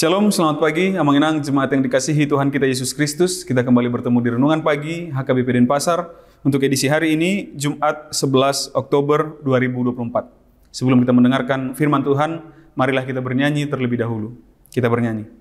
Shalom, selamat pagi, Amanginang, jemaat yang dikasihi Tuhan kita Yesus Kristus. Kita kembali bertemu di Renungan Pagi HKBP Denpasar untuk edisi hari ini, Jumat 11 Oktober 2024. Sebelum kita mendengarkan firman Tuhan, marilah kita bernyanyi terlebih dahulu. Kita bernyanyi.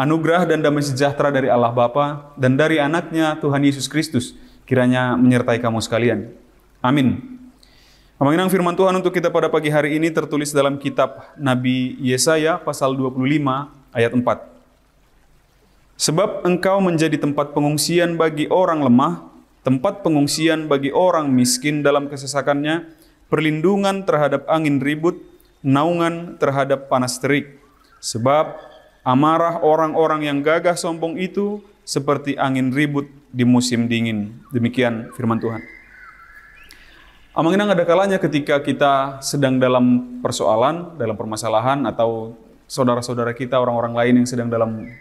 Anugerah dan damai sejahtera dari Allah Bapa dan dari anaknya Tuhan Yesus Kristus kiranya menyertai kamu sekalian. Amin. Amanginang firman Tuhan untuk kita pada pagi hari ini tertulis dalam kitab Nabi Yesaya pasal 25 ayat 4. Sebab engkau menjadi tempat pengungsian bagi orang lemah, tempat pengungsian bagi orang miskin dalam kesesakannya, perlindungan terhadap angin ribut, naungan terhadap panas terik. Sebab amarah orang-orang yang gagah sombong itu seperti angin ribut di musim dingin. Demikian firman Tuhan. Amanginang, ada kalanya ketika kita sedang dalam persoalan, dalam permasalahan, atau saudara-saudara kita, orang-orang lain yang sedang dalam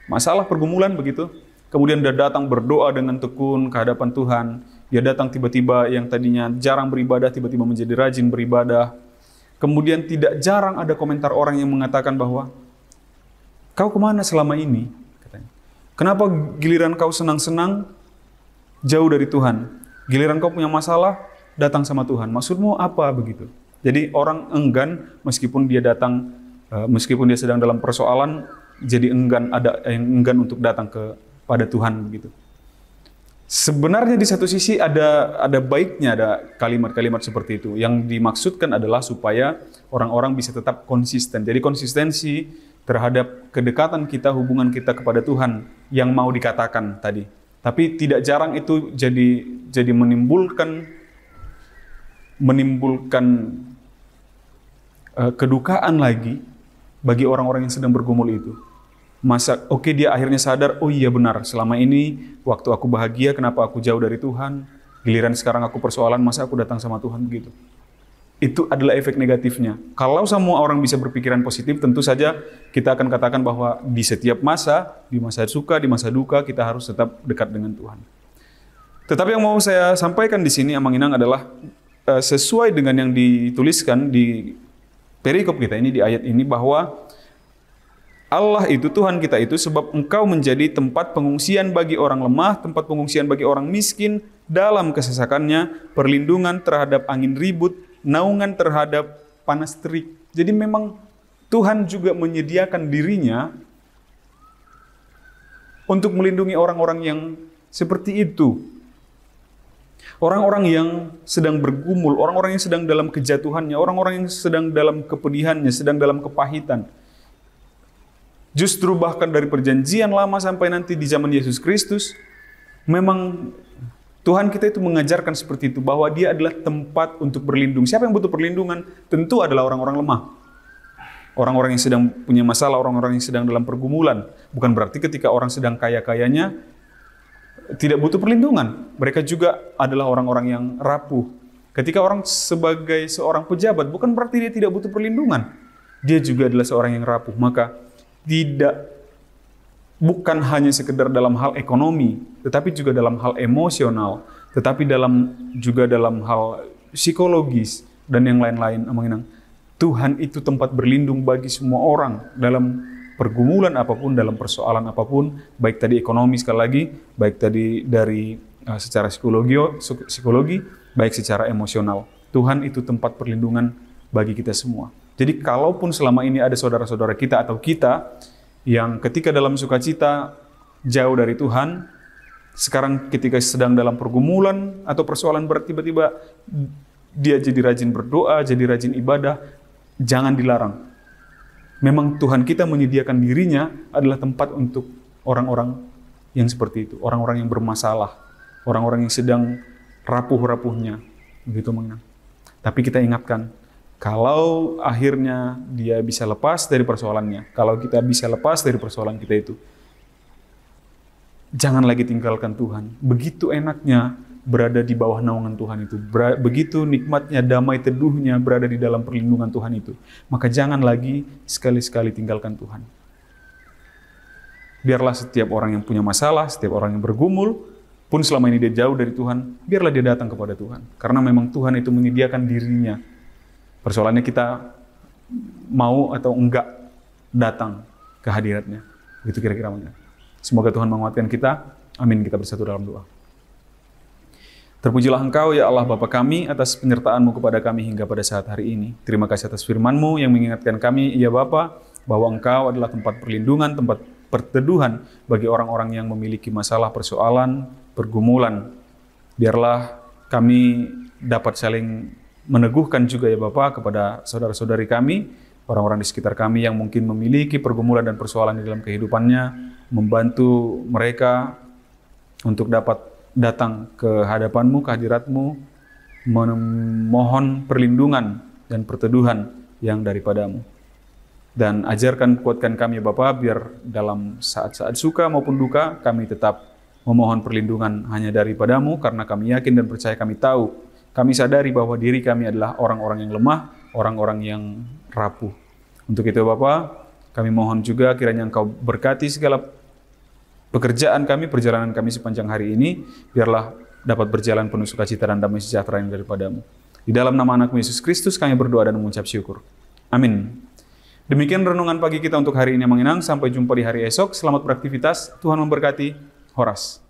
masalah pergumulan begitu, kemudian dia datang berdoa dengan tekun ke hadapan Tuhan. Dia datang tiba-tiba yang tadinya jarang beribadah, tiba-tiba menjadi rajin beribadah. Kemudian tidak jarang ada komentar orang yang mengatakan bahwa, "Kau kemana selama ini?" Katanya. "Kenapa giliran kau senang-senang jauh dari Tuhan? Giliran kau punya masalah datang sama Tuhan. Maksudmu apa?" Begitu. Jadi orang enggan meskipun dia datang, meskipun dia sedang dalam persoalan, jadi enggan, ada yang enggan untuk datang kepada Tuhan begitu. Sebenarnya di satu sisi ada baiknya, ada kalimat-kalimat seperti itu. Yang dimaksudkan adalah supaya orang-orang bisa tetap konsisten. Jadi konsistensi terhadap kedekatan kita, hubungan kita kepada Tuhan yang mau dikatakan tadi. Tapi tidak jarang itu jadi menimbulkan kedukaan lagi bagi orang-orang yang sedang bergumul itu. Dia akhirnya sadar, oh iya benar, selama ini waktu aku bahagia, kenapa aku jauh dari Tuhan? Giliran sekarang aku persoalan, masa aku datang sama Tuhan begitu? Itu adalah efek negatifnya. Kalau semua orang bisa berpikiran positif, tentu saja kita akan katakan bahwa di setiap masa, di masa suka, di masa duka, kita harus tetap dekat dengan Tuhan. Tetapi yang mau saya sampaikan di sini, Amanginang, adalah sesuai dengan yang dituliskan di perikop kita ini, di ayat ini, bahwa Allah itu, Tuhan kita itu, sebab engkau menjadi tempat pengungsian bagi orang lemah, tempat pengungsian bagi orang miskin dalam kesesakannya, perlindungan terhadap angin ribut, naungan terhadap panas terik. Jadi memang Tuhan juga menyediakan dirinya untuk melindungi orang-orang yang seperti itu. Orang-orang yang sedang bergumul, orang-orang yang sedang dalam kejatuhannya, orang-orang yang sedang dalam kepedihannya, sedang dalam kepahitan. Justru bahkan dari perjanjian lama sampai nanti di zaman Yesus Kristus, memang Tuhan kita itu mengajarkan seperti itu, bahwa Dia adalah tempat untuk berlindung. Siapa yang butuh perlindungan? Tentu adalah orang-orang lemah. Orang-orang yang sedang punya masalah, orang-orang yang sedang dalam pergumulan. Bukan berarti ketika orang sedang kaya-kayanya, tidak butuh perlindungan. Mereka juga adalah orang-orang yang rapuh. Ketika orang sebagai seorang pejabat, bukan berarti dia tidak butuh perlindungan. Dia juga adalah seorang yang rapuh. Maka bukan hanya sekedar dalam hal ekonomi, tetapi juga dalam hal emosional, tetapi juga dalam hal psikologis dan yang lain-lain. Tuhan itu tempat berlindung bagi semua orang dalam pergumulan apapun, dalam persoalan apapun, baik tadi ekonomi sekali lagi, baik tadi dari secara psikologi, baik secara emosional. Tuhan itu tempat perlindungan bagi kita semua. Jadi kalaupun selama ini ada saudara-saudara kita atau kita yang ketika dalam sukacita jauh dari Tuhan, sekarang ketika sedang dalam pergumulan atau persoalan berat tiba-tiba dia jadi rajin berdoa, jadi rajin ibadah, jangan dilarang. Memang Tuhan kita menyediakan dirinya adalah tempat untuk orang-orang yang seperti itu, orang-orang yang bermasalah, orang-orang yang sedang rapuh-rapuhnya, begitu mengenang. Tapi kita ingatkan, kalau akhirnya dia bisa lepas dari persoalannya, kalau kita bisa lepas dari persoalan kita itu, jangan lagi tinggalkan Tuhan. Begitu enaknya berada di bawah naungan Tuhan itu, begitu nikmatnya damai teduhnya berada di dalam perlindungan Tuhan itu, maka jangan lagi sekali-sekali tinggalkan Tuhan. Biarlah setiap orang yang punya masalah, setiap orang yang bergumul, pun selama ini dia jauh dari Tuhan, biarlah dia datang kepada Tuhan. Karena memang Tuhan itu menyediakan dirinya. Persoalannya kita mau atau enggak datang ke hadiratnya. Begitu kira-kira. Semoga Tuhan menguatkan kita. Amin. Kita bersatu dalam doa. Terpujilah Engkau ya Allah Bapa kami atas penyertaan-Mu kepada kami hingga pada saat hari ini. Terima kasih atas firman-Mu yang mengingatkan kami, ya Bapa, bahwa Engkau adalah tempat perlindungan, tempat perteduhan bagi orang-orang yang memiliki masalah, persoalan, pergumulan. Biarlah kami dapat saling meneguhkan juga ya Bapa kepada saudara-saudari kami, orang-orang di sekitar kami yang mungkin memiliki pergumulan dan persoalan di dalam kehidupannya, membantu mereka untuk dapat datang ke hadapan-Mu, ke hadirat-Mu, memohon perlindungan dan perteduhan yang daripada-Mu. Dan ajarkan, kuatkan kami ya Bapa, biar dalam saat-saat suka maupun duka, kami tetap memohon perlindungan hanya daripada-Mu, karena kami yakin dan percaya, kami tahu, kami sadari bahwa diri kami adalah orang-orang yang lemah, orang-orang yang rapuh. Untuk itu Bapa, kami mohon juga kiranya Engkau berkati segala pekerjaan kami, perjalanan kami sepanjang hari ini, biarlah dapat berjalan penuh sukacita dan damai sejahtera yang daripada-Mu. Di dalam nama Anak-Mu Yesus Kristus kami berdoa dan mengucap syukur. Amin. Demikian renungan pagi kita untuk hari ini yang mengenang. Sampai jumpa di hari esok. Selamat beraktivitas. Tuhan memberkati. Horas.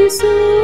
So